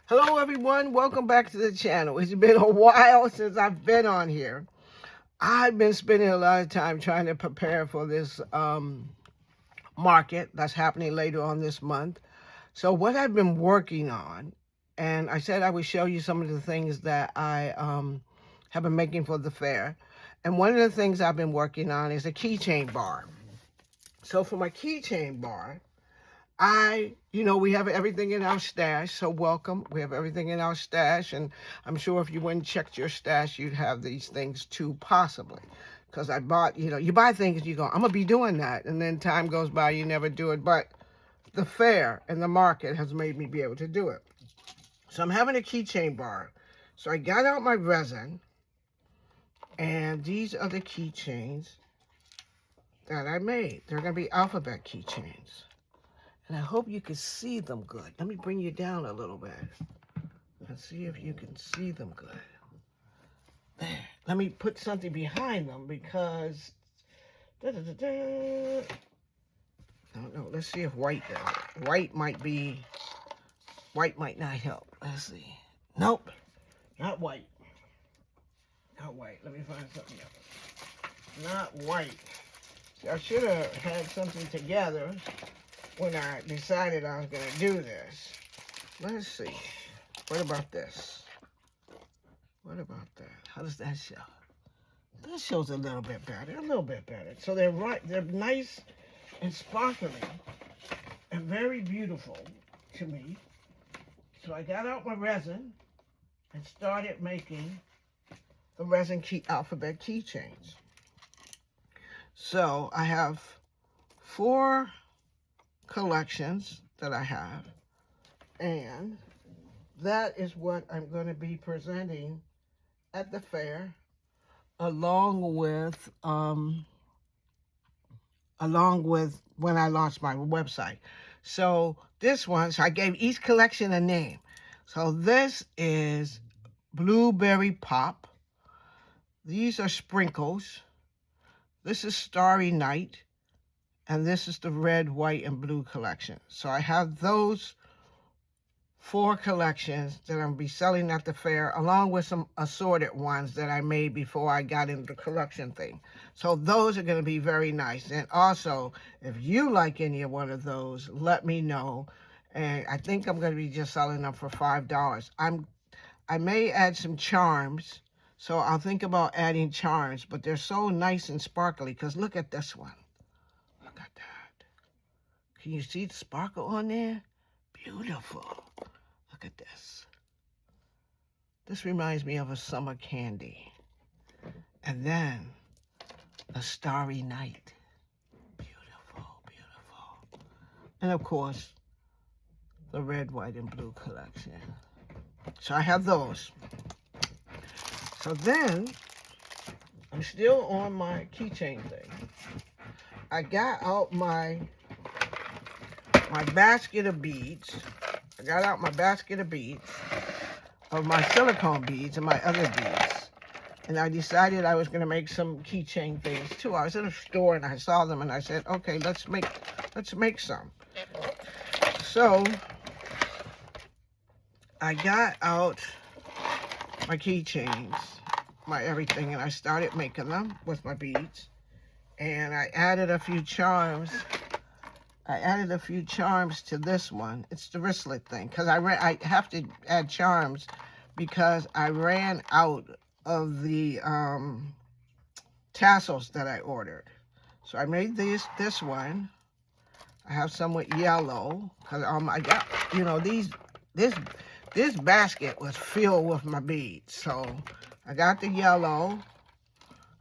Hello everyone, welcome back to the channel. It's been a while since I've been on here. I've been spending a lot of time trying to prepare for this market that's happening later on this month. So what I've been working on, and I said I would show you some of the things that I have been making for the fair. And one of the things I've been working on is a keychain bar. So for my keychain bar, we have everything in our stash, so welcome. We have everything in our stash, and I'm sure if you went and checked your stash, you'd have these things too, possibly. Because I bought, you buy things, you go, I'm going to be doing that, and then time goes by, you never do it. But the fair and the market has made me be able to do it. So I'm having a keychain bar. So I got out my resin, and these are the keychains that I made. They're going to be alphabet keychains. And I hope you can see them good. Let me bring you down a little bit. Let's see if you can see them good. There. Let me put something behind them because... No, let's see if white does it. White might not help. Let's see. Nope. Not white. Not white. Let me find something else. Not white. See, I should have had something together when I decided I was going to do this. Let's see. What about this? What about that? How does that show? That shows a little bit better. A little bit better. So they're nice and sparkly and very beautiful to me. So I got out my resin and started making the resin alphabet keychains. So I have 4 collections that I have, and that is what I'm going to be presenting at the fair, along with when I launched my website. So I gave each collection a name. So this is Blueberry Pop. These are Sprinkles. This is Starry Night. And this is the red, white, and blue collection. So I have those 4 collections that I'm going to be selling at the fair, along with some assorted ones that I made before I got into the collection thing. So those are going to be very nice. And also, if you like any of one of those, let me know. And I think I'm going to be just selling them for $5. I may add some charms. So I'll think about adding charms. But they're so nice and sparkly, because look at this one. Look at that. Can you see the sparkle on there? Beautiful. Look at this. This reminds me of a summer candy. And then a starry night. Beautiful, beautiful. And of course, the red, white, and blue collection. So I have those. So then, I'm still on my keychain thing. I got out my basket of beads. I got out my basket of beads, of my silicone beads and my other beads. And I decided I was going to make some keychain things too. I was in a store and I saw them and I said, okay, let's make some. So I got out my keychains, my everything, and I started making them with my beads. And I added a few charms. I added a few charms to this one. It's the wristlet thing, because I have to add charms because I ran out of the tassels that I ordered. So I made this one. I have some with yellow, because I got, this basket was filled with my beads. So I got the yellow,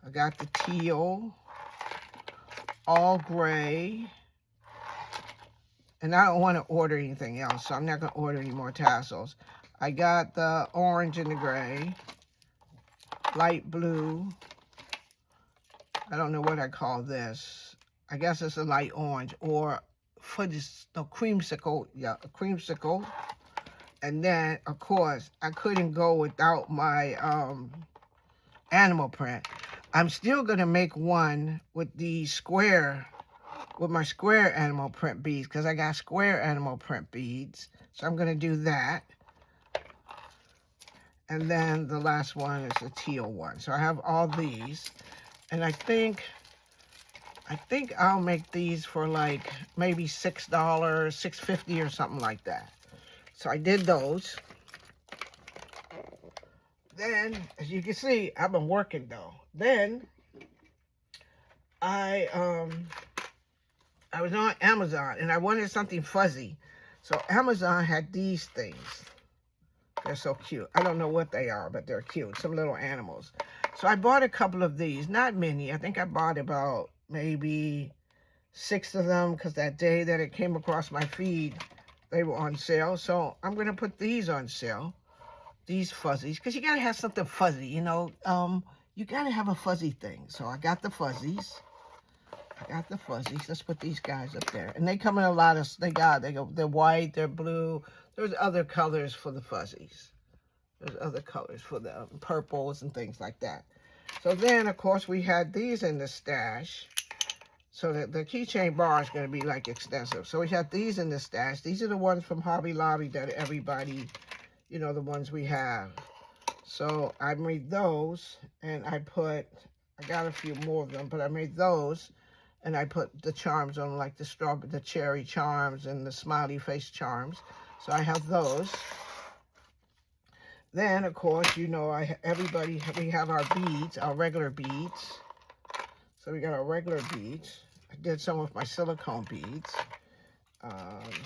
I got the teal, all gray, and I don't want to order anything else, so I'm not going to order any more tassels. I got the orange and the gray, light blue. I don't know what I call this. I guess it's a light orange, or creamsicle. Yeah, a creamsicle. And then, of course, I couldn't go without my animal print. I'm still going to make one with the my square animal print beads, because I got square animal print beads. So I'm going to do that. And then the last one is the teal one. So I have all these. And I think I'll make these for like maybe $6, $6.50 or something like that. So I did those. Then, as you can see, I've been working though. Then I was on Amazon and I wanted something fuzzy. So Amazon had these things. They're so cute. I don't know what they are, but they're cute. Some little animals. So I bought a couple of these. Not many. I think I bought about maybe 6 of them because that day that it came across my feed, they were on sale. So I'm going to put these on sale. These fuzzies. Because you got to have something fuzzy, you know. You got to have a fuzzy thing. So I got the fuzzies. Let's put these guys up there. And they come in a lot of, they're white, they're blue. There's other colors for the fuzzies. There's other colors for the purples and things like that. So then, of course, we had these in the stash. So that the keychain bar is going to be like extensive. So we had these in the stash. These are the ones from Hobby Lobby that everybody, you know, the ones we have. So I made those and I got a few more of them, but I made those. And I put the charms on, like the cherry charms and the smiley face charms. So I have those. Then, of course, you know, we have our beads, our regular beads. So we got our regular beads. I did some with my silicone beads.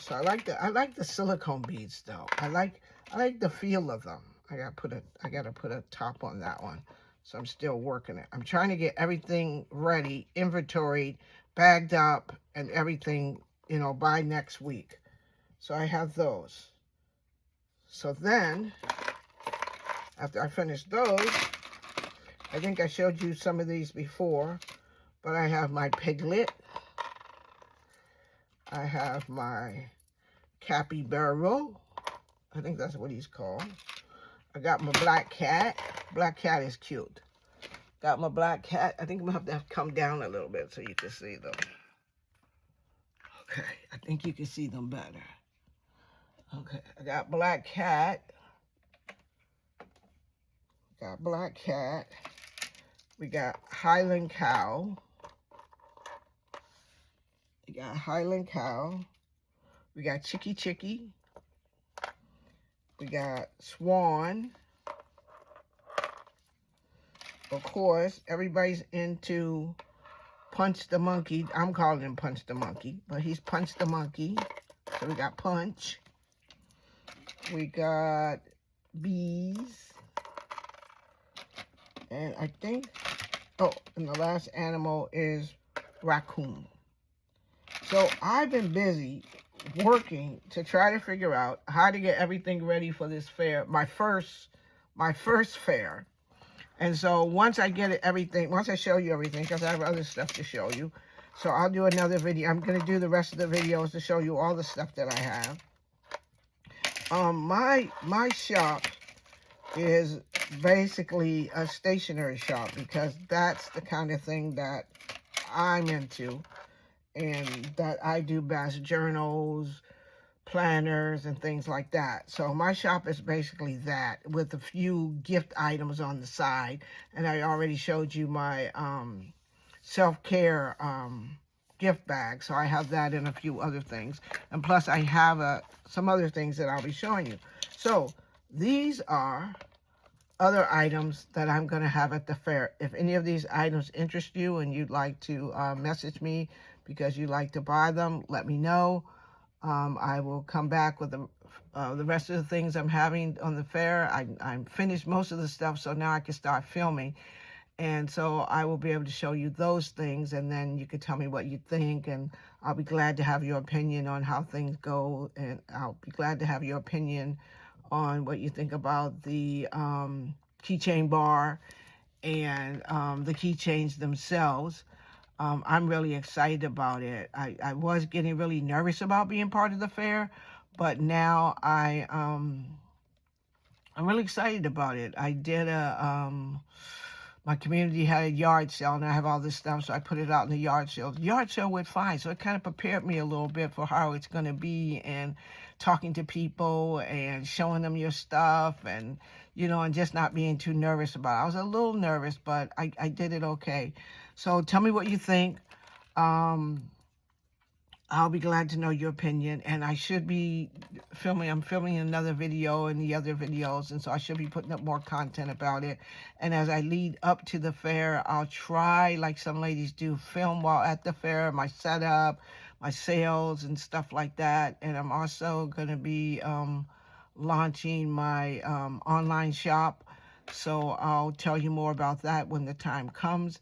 So I like the silicone beads though. I like the feel of them. I gotta put a top on that one. So I'm still working it. I'm trying to get everything ready, inventoried, bagged up, and everything, you know, by next week. So I have those. So then, after I finish those, I think I showed you some of these before, but I have my piglet. I have my capybara. I think that's what he's called. I got my black cat. Black cat is cute. Got my black cat. I think I'm going to have to come down a little bit so you can see them. Okay, I think you can see them better. Okay, I got black cat. Got black cat. We got Highland cow. We got Highland cow. We got Chicky. We got Swan. Of course, everybody's into Punch the Monkey. I'm calling him Punch the Monkey, but he's Punch the Monkey. So we got Punch. We got bees. And I think, and the last animal is raccoon. So I've been busy working to try to figure out how to get everything ready for this fair, my first fair. And so once I get once I show you everything, because I have other stuff to show you, so I'll do another video. I'm going to do the rest of the videos to show you all the stuff that I have. My shop is basically a stationery shop because that's the kind of thing that I'm into and that I do best, journals, planners, and things like that. So my shop is basically that with a few gift items on the side. And I already showed you my self-care gift bag. So I have that and a few other things. And plus I have some other things that I'll be showing you. So these are other items that I'm going to have at the fair. If any of these items interest you and you'd like to message me because you'd like to buy them, let me know. I will come back with the rest of the things I'm having on the fair. I'm finished most of the stuff, so now I can start filming. And so I will be able to show you those things, and then you can tell me what you think, and I'll be glad to have your opinion on how things go, and I'll be glad to have your opinion on what you think about the keychain bar and the keychains themselves. I'm really excited about it. I was getting really nervous about being part of the fair, but now I'm really excited about it. I did my community had a yard sale, and I have all this stuff, so I put it out in the yard sale. The yard sale went fine, so it kind of prepared me a little bit for how it's going to be, and talking to people and showing them your stuff, and and just not being too nervous about it. I was a little nervous, but I did it okay. So tell me what you think. Um, I'll be glad to know your opinion, and I should be I'm filming another video and the other videos, and so I should be putting up more content about it. And as I lead up to the fair, I'll try, like some ladies do, film while at the fair, my setup, my sales, and stuff like that. And I'm also going to be launching my online shop, so I'll tell you more about that when the time comes.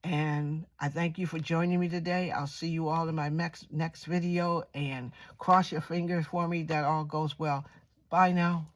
And I thank you for joining me today. I'll see you all in my next video, and cross your fingers for me that all goes well. Bye now.